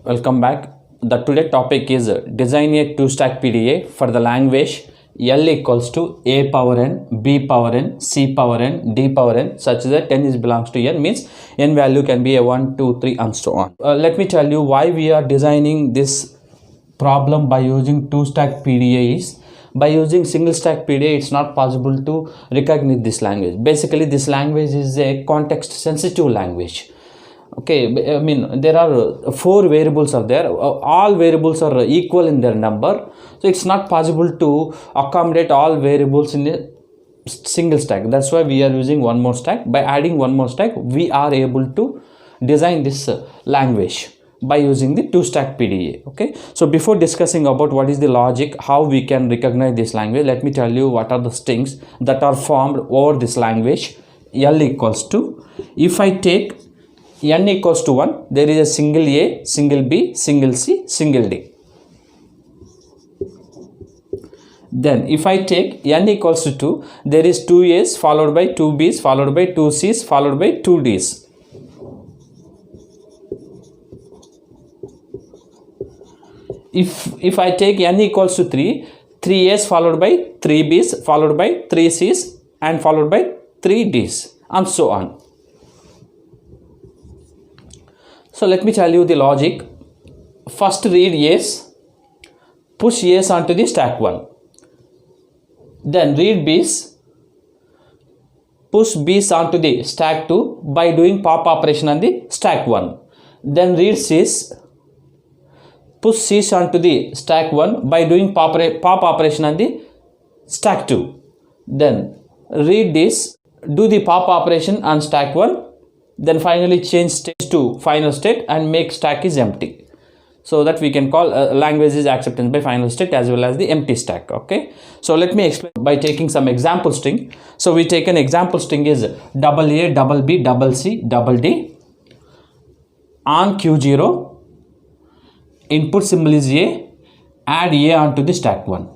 Welcome back. The today topic is design a two-stack PDA for the language L equals to A power n, B power n, C power n, D power n, such that n is belongs to n, means n value can be a 1, 2, 3 and so on. Let me tell you why we are designing this problem by using two-stack PDA is by using single stack PDA it's not possible to recognize this language. Basically this language is a context sensitive language. Okay, I mean there are 4 variables are there, all variables are equal in their number, so it's not possible to accommodate all variables in a single stack. That's why we are using one more stack. By adding one more stack we are able to design this language by using the two stack PDA. Okay, so before discussing about what is the logic, how we can recognize this language, let me tell you what are the strings that are formed over this language L equals to, if I take n equals to 1, there is a single A, single B, single C, single D. Then if I take n equals to 2, there is 2 A's followed by 2 B's followed by 2 C's followed by 2 D's. If I take n equals to 3, 3 A's followed by 3 B's followed by 3 C's and followed by 3 D's and so on. So let me tell you the logic. First read A's, push A's onto the stack 1. Then read B's, push B's onto the stack 2 by doing pop operation on the stack 1. Then read C's, push C's onto the stack 1 by doing pop operation on the stack 2. Then read D's, do the pop operation on stack 1. Then finally change state to final state and make stack is empty, so that we can call language is acceptance by final state as well as the empty stack. Okay, so let me explain by taking some example string. So we take an example string is double A, double B, double C, double D. On Q0, input symbol is A, add A onto the stack 1,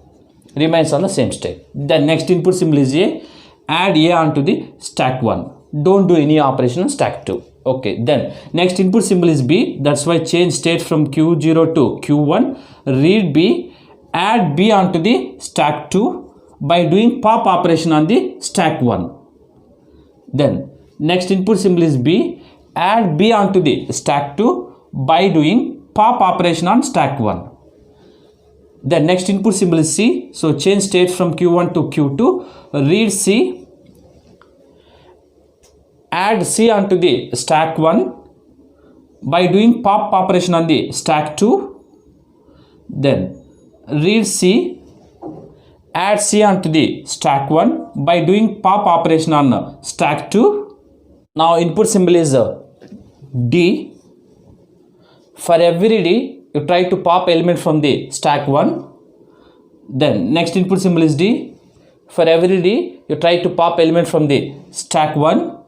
remains on the same state. Then next input symbol is A, add A onto the stack 1. Don't do any operation on stack 2. Okay, then next input symbol is B, that's why change state from Q0 to Q1. Read B, add B onto the stack 2 by doing pop operation on the stack 1. Then next input symbol is B, add B onto the stack 2 by doing pop operation on stack 1. Then next input symbol is C, so change state from Q1 to Q2. Read C, add C onto the stack 1 by doing pop operation on the stack 2. Then read C, add C onto the stack 1 by doing pop operation on stack 2. Now input symbol is D. For every D you try to pop element from the stack 1. Then next input symbol is D. For every D you try to pop element from the stack 1.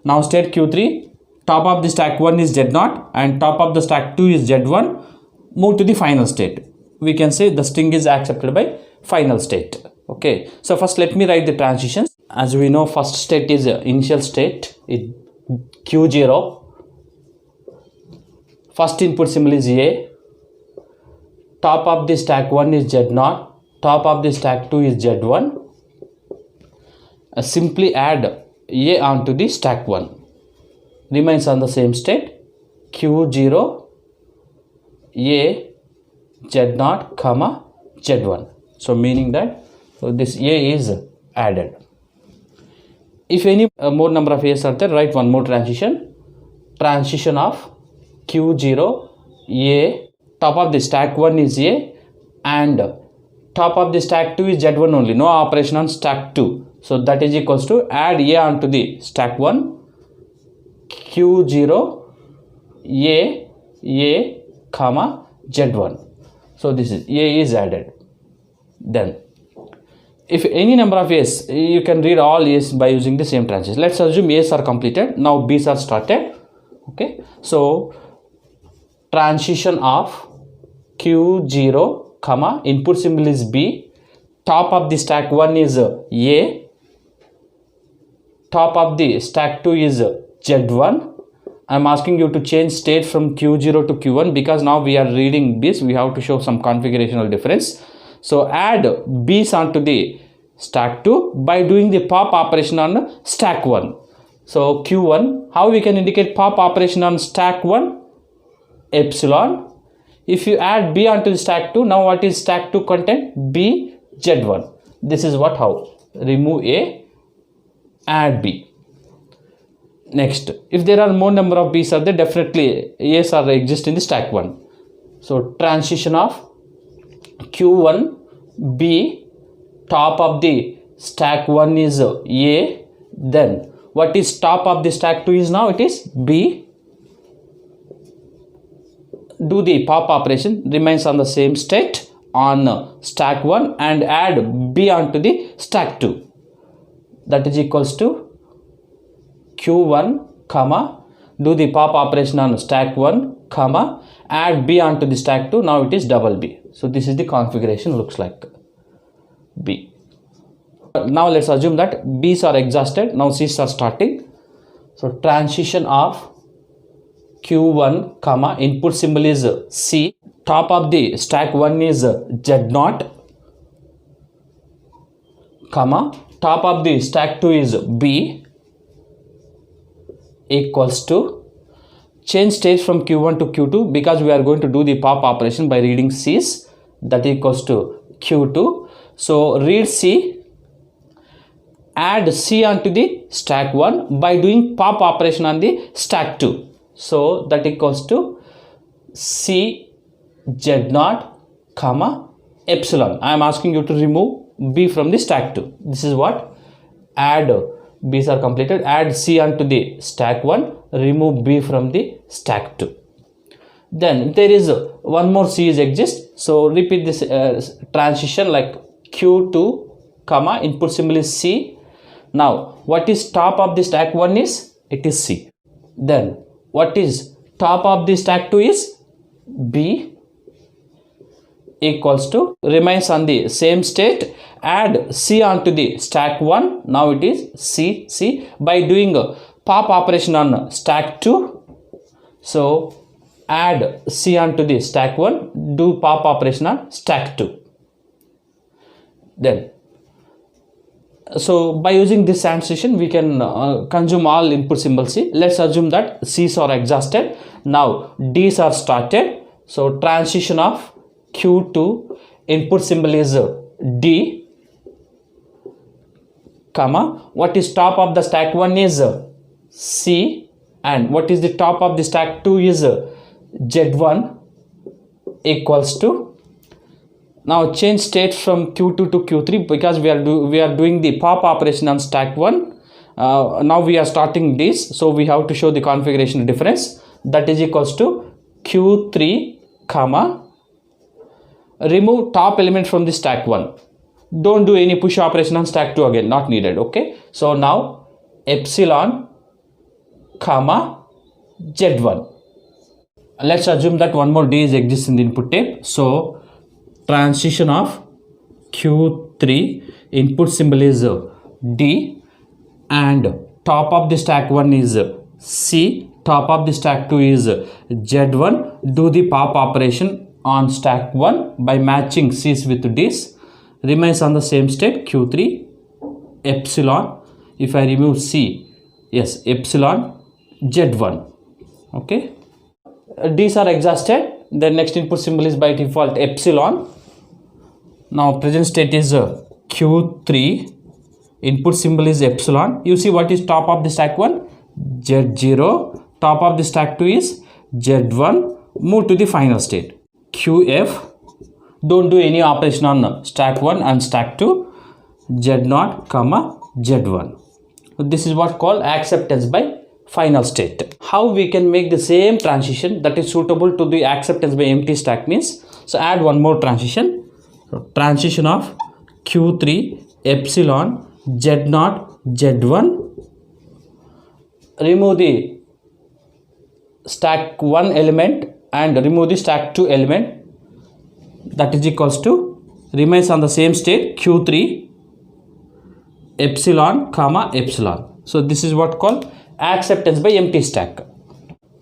Now state Q3, top of the stack 1 is Z0 and top of the stack 2 is Z1. Move to the final state. We can say the string is accepted by final state. Okay, so first let me write the transitions. As we know, first state is initial state, Q0. First input symbol is A. Top of the stack 1 is Z0. Top of the stack 2 is Z1. Simply add A onto the stack 1, remains on the same state. Q0 A Z0 comma Z1, so meaning that this A is added. If any more number of A's are there, write one more transition of Q0 A, top of the stack 1 is A and top of the stack 2 is Z1 only, no operation on stack 2. So that is equals to add A onto the stack 1, Q0 A comma Z1. So this is A is added. Then if any number of A's, you can read all A's by using the same transition. Let's assume A's are completed. Now B's are started. Okay, so transition of Q0 comma input symbol is B, top of the stack 1 is A, top of the stack 2 is Z1, I'm asking you to change state from Q0 to Q1 because now we are reading this. We have to show some configurational difference. So add B's onto the stack 2 by doing the pop operation on stack 1. So Q1, how we can indicate pop operation on stack 1? Epsilon. If you add B onto the stack 2, now what is stack 2 content? B Z1. This is what how. Remove A, add B. Next, if there are more number of B's are there, definitely A's are exist in the stack 1. So transition of Q1 B, top of the stack 1 is A, then what is top of the stack 2 is now it is B. Do the pop operation, remains on the same state on stack 1 and add B onto the stack 2. That is equals to Q1 comma, do the pop operation on stack 1 comma, add B onto the stack 2. Now it is double B. So this is the configuration looks like B. Now let's assume that B's are exhausted. Now C's are starting. So transition of Q1 comma, input symbol is C, top of the stack 1 is Z0 comma, top of the stack 2 is B, equals to, change state from Q1 to Q2 because we are going to do the pop operation by reading C's, that equals to Q2. So read C, add C onto the stack 1 by doing pop operation on the stack 2. So that equals to C Z0 comma epsilon. I am asking you to remove B from the stack 2. This is what, add B's are completed, add C onto the stack 1, remove B from the stack 2. Then there is one more C is exist. So repeat this transition like Q2 comma, input symbol is C. Now what is top of the stack 1 is, it is C. Then what is top of the stack 2 is B, equals to, remains on the same state, add C onto the stack 1, now it is C by doing a pop operation on stack 2. So add C onto the stack 1, do pop operation on stack 2. Then so by using this transition we can consume all input symbols C. Let's assume that C's are exhausted. Now D's are started. So transition of Q2, input symbol is D comma, what is top of the stack 1 is C, and what is the top of the stack 2 is Z1, equals to, now change state from Q2 to Q3 because we are doing the pop operation on stack 1. Now we are starting this, so we have to show the configuration difference. That is equals to Q3 comma, remove top element from the stack 1. Don't do any push operation on stack 2 again, not needed. Okay, so now epsilon comma Z1. Let's assume that one more D is exists in the input tape. So transition of Q3, input symbol is D, and top of the stack 1 is C, top of the stack 2 is Z1. Do the pop operation on stack 1 by matching C's with D's, remains on the same state Q3 epsilon. If I remove C, yes, epsilon Z1. Okay, D's are exhausted. The next input symbol is by default epsilon. Now present state is Q3, input symbol is epsilon. You see what is top of the stack 1? Z0. Top of the stack 2 is Z1. Move to the final state QF. Don't do any operation on stack 1 and stack 2. Z0 comma Z1. So this is what called acceptance by final state. How we can make the same transition that is suitable to the acceptance by empty stack means, so add one more transition. So transition of Q3 epsilon Z0 Z1. Remove the stack 1 element and remove the stack 2 element. That is equals to, remains on the same state Q3 epsilon comma epsilon. So this is what called acceptance by empty stack.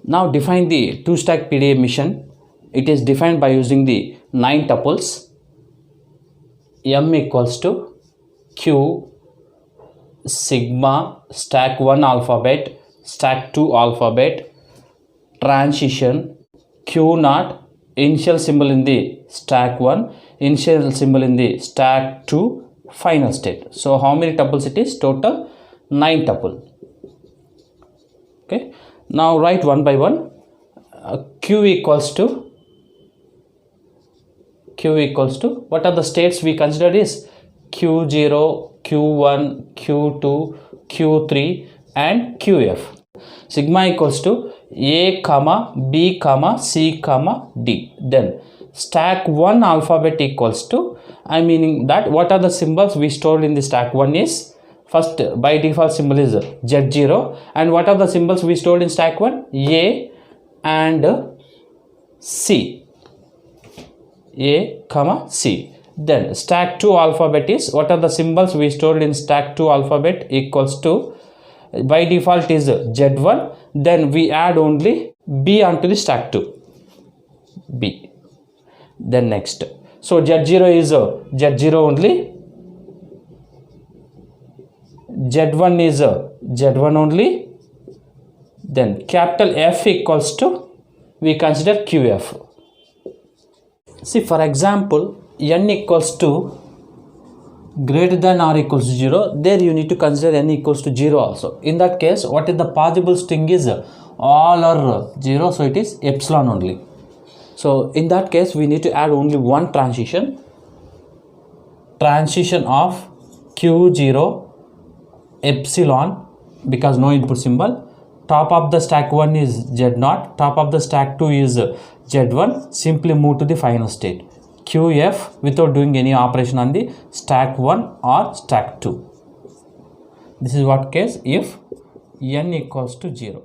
Now define the 2-stack PDA mission. It is defined by using the 9 tuples. M equals to Q sigma stack 1 alphabet, stack 2 alphabet, transition Q naught, initial symbol in the stack 1, initial symbol in the stack 2, final state. So how many tuples it is? Total 9 tuple. Okay. Now write one by one. Q equals to what are the states we considered is Q0, Q1, Q2, Q3 and QF. Sigma equals to A comma B comma C comma D. Then stack 1 alphabet equals to, I meaning that what are the symbols we stored in the stack 1 is, first by default symbol is Z0, and what are the symbols we stored in stack 1? A and C. A comma C. Then stack 2 alphabet is, what are the symbols we stored in stack 2 alphabet equals to, by default is Z1, then we add only B onto the stack 2, B. Then next, so Z0 is Z0 only, Z1 is Z1 only, then capital F equals to, we consider QF. See, for example, n equals to greater than or equals to 0, there you need to consider n equals to 0 also. In that case, what is the possible string is all or 0, so it is epsilon only. So in that case, we need to add only one transition of Q0 epsilon, because no input symbol. Top of the stack 1 is Z0, top of the stack 2 is Z1, simply move to the final state QF without doing any operation on the stack 1 or stack 2. This is what case if n equals to 0.